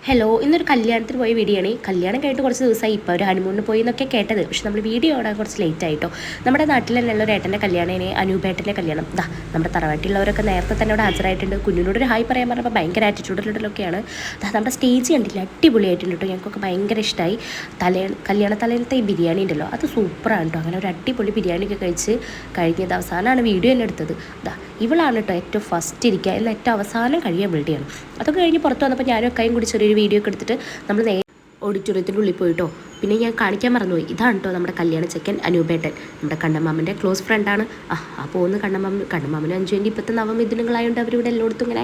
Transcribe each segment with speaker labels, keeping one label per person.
Speaker 1: Hello, ഇന്നൊരു കല്യാണത്തിന് പോയ വീഡിയോ ആണ്. കല്യാണം കഴിഞ്ഞിട്ട് കുറച്ച് ദിവസമായി. ഇപ്പോൾ ഒരു ഹണിമൂണിന് പോയി എന്നൊക്കെ കേട്ടത്. പക്ഷെ നമ്മൾ വീഡിയോ ഓടാൻ കുറച്ച് ലേറ്റ് ആയിട്ടോ. നമ്മുടെ നാട്ടിൽ തന്നെയുള്ള ഒരു ഏട്ടൻ്റെ കല്യാണമാണ്, അനൂപേട്ടൻ്റെ കല്യാണം. നമ്മുടെ തറവാട്ടിലുള്ളവരൊക്കെ നേരത്തെ തന്നെ അവിടെ ഹാജരായിട്ടുണ്ട്. കുഞ്ഞിനോട് ഒരു ഹായ് പറയാൻ പറഞ്ഞപ്പോൾ ഭയങ്കര ആറ്റിറ്റ്യൂഡിലൊക്കെയാണ്. നമ്മുടെ സ്റ്റേജ് കണ്ടില്ല, അടിപൊളിയായിട്ടുണ്ട് കേട്ടോ. ഞങ്ങൾക്കൊക്കെ ഭയങ്കര ഇഷ്ടമായി. കല്യാണ തലേന്നത്തെ ഈ ബിരിയാണി ഉണ്ടല്ലോ, അത് സൂപ്പറാണ് കേട്ടോ. അങ്ങനെ ഒരു അടിപൊളി ബിരിയാണിയൊക്കെ കഴിച്ച് കഴിഞ്ഞത് അവസാനമാണ് വീഡിയോ തന്നെ എടുത്തത്. ഇവളാണ് കേട്ടോ ഏറ്റവും ഫസ്റ്റ് ഇരിക്കുക, എന്നാൽ ഏറ്റവും അവസാനം കഴിയാൻ വേണ്ടിയാണ്. അതൊക്കെ കഴിഞ്ഞ് പുറത്ത് വന്നപ്പോൾ ഞാനും ഒക്കെയും കൂടി ചെറിയൊരു വീഡിയോ ഒക്കെ എടുത്തിട്ട് നമ്മൾ ഓഡിറ്റോറിയത്തിൻ്റെ ഉള്ളിൽ പോയിട്ടോ. പിന്നെ ഞാൻ കാണിക്കാൻ മറന്നുപോയി, ഇതാണ് കേട്ടോ നമ്മുടെ കല്യാണ ചെക്കൻ അനൂപേട്ടൻ, നമ്മുടെ കണ്ണമ്മാമൻ്റെ ക്ലോസ് ഫ്രണ്ടാണ്. പോകുന്ന കണ്ണമ്മാമന് 5 ഇപ്പോഴത്തെ നവമിഥുനങ്ങളായതുകൊണ്ട് അവരിവിടെ എല്ലായിടത്തും ഇങ്ങനെ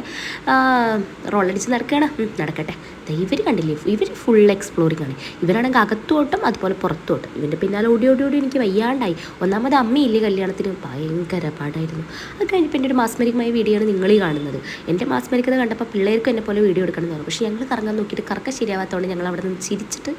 Speaker 1: റോളടിച്ച് നടക്കുകയാണ്. നടക്കട്ടെ. ഇവർ കണ്ടില്ലേ, ഇവർ ഫുൾ എക്സ്പ്ലോറിംഗ് ആണ്. ഇവരാണെങ്കിൽ അകത്തോട്ടും അതുപോലെ പുറത്തോട്ടും. ഇവൻ്റെ പിന്നാലെ ഓടി എനിക്ക് വയ്യാണ്ടായി. ഒന്നാമത് അമ്മയില്ലേ കല്യാണത്തിന്, ഭയങ്കര പാടായിരുന്നു. അത് കഴിഞ്ഞപ്പോൾ എൻ്റെ ഒരു മാസ്മരികമായ വീഡിയോ ആണ് നിങ്ങളീ കാണുന്നത്. എൻ്റെ മാസ്മരികത കണ്ടപ്പോൾ പിള്ളേർക്കും എന്നെ പോലെ വീഡിയോ എടുക്കണം എന്ന് പറഞ്ഞു. പക്ഷേ ഞങ്ങൾ കറങ്ങാൻ നോക്കിയിട്ട് കറക്കം ശരിയാവാത്തതുകൊണ്ട് ഞങ്ങൾ അവിടെ നിന്ന് ചിരിച്ചിട്ട്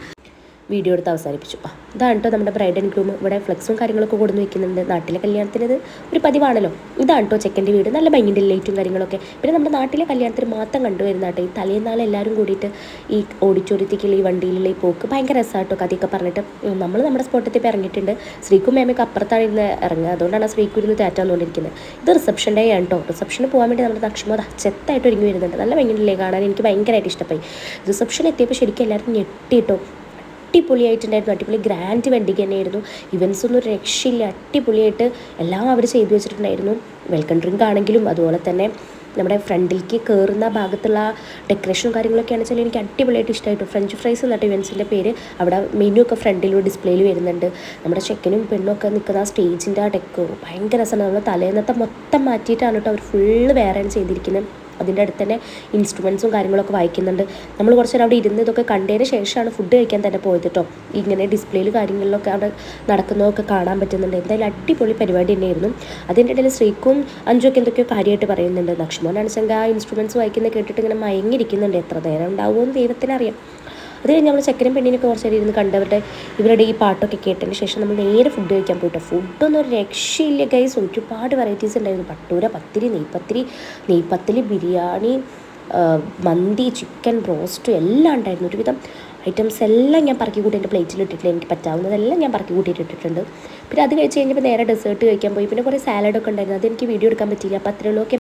Speaker 1: വീഡിയോ എടുത്ത് അവസാനിപ്പിച്ചു. ഇതാണ് കേട്ടോ നമ്മുടെ ബ്രൈഡ് ആൻഡ് ഗ്രൂം. ഇവിടെ ഫ്ലെക്സും കാര്യങ്ങളൊക്കെ കൊടുന്ന് വെക്കുന്നുണ്ട്. നാട്ടിലെ കല്യാണത്തിനത് ഒരു പതിവാണല്ലോ. ഇതാണ് കേട്ടോ ചെക്കൻ്റെ വീട്. നല്ല ഭംഗിൻ്റെ ലൈറ്റും കാര്യങ്ങളൊക്കെ. പിന്നെ നമ്മുടെ നാട്ടിലെ കല്യാണത്തിന് മാത്രം കണ്ടുവരുന്ന കേട്ടോ ഈ തലേന്നാൾ എല്ലാവരും കൂടിയിട്ട് ഈ ഓഡിറ്റോറിയത്തേക്കുള്ള ഈ വണ്ടിയിലുള്ള ഈ പോക്ക് ഭയങ്കര രസമായിട്ടോ. കഥയൊക്കെ പറഞ്ഞിട്ട് നമ്മൾ നമ്മുടെ സ്പോട്ടത്തിൽ ഇപ്പോൾ ഇറങ്ങിയിട്ടുണ്ട്. ശ്രീക്കും മേമയ്ക്ക് അപ്പുറത്താണ് ഇരുന്ന് ഇറങ്ങുക. അതുകൊണ്ടാണ് ആ ശ്രീക്കും ഇരുന്ന് തേറ്റാന്നുകൊണ്ടിരിക്കുന്നത്. ഇത് റിസപ്ഷൻ ഡേ ആണ് കേട്ടോ. റിസപ്ഷന് പോകാൻ വേണ്ടി നമ്മുടെ നക്ഷമ ചെത്തായിട്ട് ഒരുങ്ങി വരുന്നുണ്ട്. നല്ല ഭംഗിയില്ലേ കാണാൻ, എനിക്ക് ഭയങ്കരമായിട്ട് ഇഷ്ടമായി. റിസപ്ഷൻ എത്തിയപ്പോൾ ശരിക്കും എല്ലാവരും ഞെട്ടിട്ടോ. അടിപൊളിയായിട്ടുണ്ടായിരുന്നു. അടിപൊളി ഗ്രാൻഡ് വെഡിങ് തന്നെയായിരുന്നു. ഇവൻസ് ഒന്നും രക്ഷയില്ല, അടിപൊളിയായിട്ട് എല്ലാം അവർ ചെയ്തു വെച്ചിട്ടുണ്ടായിരുന്നു. വെൽക്കം ഡ്രിങ്ക് ആണെങ്കിലും അതുപോലെ തന്നെ നമ്മുടെ ഫ്രണ്ടിലേക്ക് കയറുന്ന ഭാഗത്തുള്ള ഡെക്കറേഷനും കാര്യങ്ങളൊക്കെയാണെന്ന് വെച്ചാൽ എനിക്ക് അടിപൊളിയായിട്ട് ഇഷ്ടമായിട്ടു. ഫ്രഞ്ച് ഫ്രൈസ് എന്നിട്ട് ഇവൻസിൻ്റെ പേര്. അവിടെ മെനു ഒക്കെ ഫ്രണ്ടിലും ഡിസ്പ്ലേയിൽ വരുന്നുണ്ട്. നമ്മുടെ ചെക്കനും പെണ്ണും ഒക്കെ നിൽക്കുന്ന ആ സ്റ്റേജിൻ്റെ ആ ഡെക്കോ ഭയങ്കര രസമാണ്. നമ്മൾ തലേന്നത്തെ മൊത്തം മാറ്റിയിട്ടാണ് കേട്ടോ അവർ ഫുള്ള് വേറെയാണ് ചെയ്തിരിക്കുന്നത്. അതിൻ്റെ അടുത്ത് തന്നെ ഇൻസ്ട്രുമെൻസും കാര്യങ്ങളൊക്കെ വായിക്കുന്നുണ്ട്. നമ്മൾ കുറച്ച് നേരം അവിടെ ഇരുന്ന് ഇതൊക്കെ കണ്ടതിന് ശേഷമാണ് ഫുഡ് കഴിക്കാൻ തന്നെ പോയത് കേട്ടോ. ഇങ്ങനെ ഡിസ്പ്ലേയിൽ കാര്യങ്ങളിലൊക്കെ അവിടെ നടക്കുന്നതൊക്കെ കാണാൻ പറ്റുന്നുണ്ട്. എന്തായാലും അടിപൊളി പരിപാടി തന്നെയായിരുന്നു. അതിൻ്റെ ഇടയിൽ ശ്രീക്കും അഞ്ചുമൊക്കെ എന്തൊക്കെയോ കാര്യമായിട്ട് പറയുന്നുണ്ട്. ലക്ഷ്മണാണെങ്കിൽ ആ ഇൻസ്ട്രുമെൻറ്റ്സ് വായിക്കുന്നത് കേട്ടിട്ട് ഇങ്ങനെ മയങ്ങിയിരിക്കുന്നുണ്ട്. എത്ര നേരം ഉണ്ടാവുമെന്ന് ദൈവത്തിനറിയാം. അത് കഴിഞ്ഞ് നമ്മൾ ചെക്കനും പെണ്ണിനൊക്കെ കുറച്ച് നേരം ഇരുന്ന് കണ്ടവരുടെ ഇവരുടെ ഈ പാട്ടൊക്കെ കേട്ടതിന് ശേഷം നമ്മൾ നേരെ ഫുഡ് കഴിക്കാൻ പോയിട്ടോ. ഫുഡൊന്നും ഒരു രക്ഷയില്ല ഗൈസ്. ഒരുപാട് വെറൈറ്റീസ് ഉണ്ടായിരുന്നു. ഭട്ടൂര, പത്തിരി, നെയ്പത്തിരി, ബിരിയാണി, മന്തി, ചിക്കൻ ബ്രോസ്റ്റ് എല്ലാം ഉണ്ടായിരുന്നു. ഒരുവിധം ഐറ്റംസ് എല്ലാം ഞാൻ പറക്കി കൂട്ടി എൻ്റെ പ്ലേറ്റിൽ ഇട്ടിട്ടില്ല. എനിക്ക് പറ്റാവുന്നതെല്ലാം ഞാൻ പറക്കി കൂട്ടിയിട്ടിട്ടുണ്ട്. പിന്നെ അത് കഴിച്ച് കഴിഞ്ഞപ്പോൾ നേരെ ഡെസേർട്ട് കഴിക്കാൻ പോയി. പിന്നെ കുറേ സാലഡൊക്കെ ഉണ്ടായിരുന്നു. അതെനിക്ക് വീഡിയോ എടുക്കാൻ പറ്റിയില്ല. അപ്പോൾ അത്രയുള്ളൂ.